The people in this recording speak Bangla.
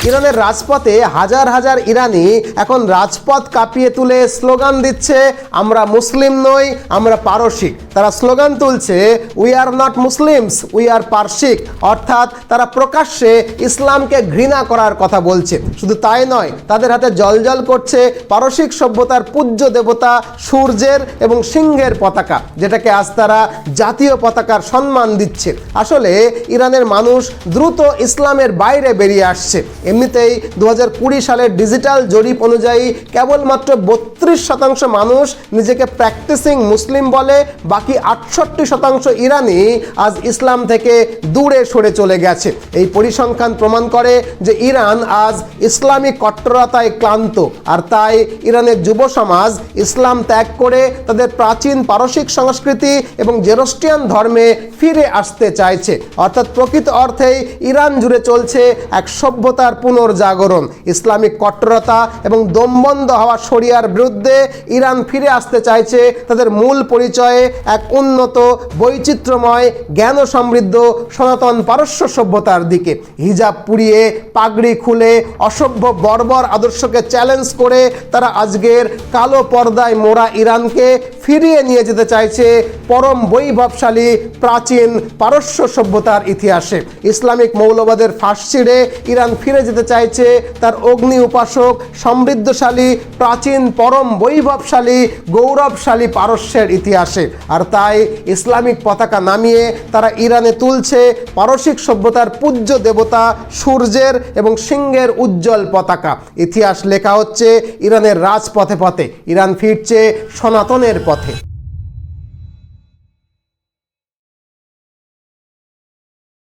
ইরানের রাজপথে হাজার হাজার ইরানি এখন রাজপথ কাঁপিয়ে তুলে স্লোগান দিচ্ছে, আমরা মুসলিম নই, আমরা পারসিক। তারা স্লোগান তুলছে, we are not Muslims, we are পারসিক। অর্থাৎ তারা প্রকাশ্যে ইসলামকে ঘৃণা করার কথা বলছে। শুধু তাই নয়, তাদের হাতে জ্বলজ্বল করছে পারসিক সভ্যতার পূজ্য দেবতা সূর্যের এবং সিংহের পতাকা, যেটাকে আজ তারা জাতীয় পতাকার সম্মান দিচ্ছে। আসলে ইরানের মানুষ দ্রুত ইসলামের বাইরে বেরিয়ে আসছে। এমনিতেই 2020 সালের ডিজিটাল জরিপ অনুযায়ী কেবলমাত্র 32% মানুষ নিজেকে প্র্যাকটিসিং মুসলিম বলে, বাকি 68% ইরানি আজ ইসলাম থেকে দূরে সরে চলে গেছে। এই পরিসংখ্যান প্রমাণ করে যে ইরান আজ ইসলামিক কট্টরতায় ক্লান্ত, আর তাই ইরানের যুব সমাজ ইসলাম ত্যাগ করে তাদের প্রাচীন পারসিক সংস্কৃতি এবং জেরোস্ট্রিয়ান ধর্মে ফিরে আসতে চাইছে। অর্থাৎ প্রকৃত অর্থেই ইরান জুড়ে চলছে এক সভ্যতার পুনর্জাগরণ। ইসলামিক কট্টরতা এবং দমবন্ধ হওয়া শরিয়ার বিরুদ্ধে ইরান ফিরে আসতে চাইছে তাদের মূল পরিচয়ে, এক উন্নত, বৈচিত্র্যময়, জ্ঞান সমৃদ্ধ সনাতন পারস্য সভ্যতার দিকে। হিজাব পুড়িয়ে, পাগড়ি খুলে, অসভ্য বর্বর আদর্শকে চ্যালেঞ্জ করে তারা আজকের কালো পর্দায় মোড়া ইরানকে ফিরিয়ে নিয়ে যেতে চাইছে পরম বৈভবশালী প্রাচীন পারস্য সভ্যতার ইতিহাসে। ইসলামিক মৌলবাদের ফাঁস ছিঁড়ে ইরান ফিরে যেতে চাইছে তার অগ্নি উপাসক, সমৃদ্ধশালী, প্রাচীন, পরম বৈভবশালী, গৌরবশালী পারস্যের ইতিহাসে। আর তাই ইসলামিক পতাকা নামিয়ে তারা ইরানে তুলছে পারসিক সভ্যতার পূজ্য দেবতা সূর্যের এবং সিংহের উজ্জ্বল পতাকা। ইতিহাস লেখা হচ্ছে ইরানের রাজপথে পথে, ইরান ফিরছে সনাতনের পথে।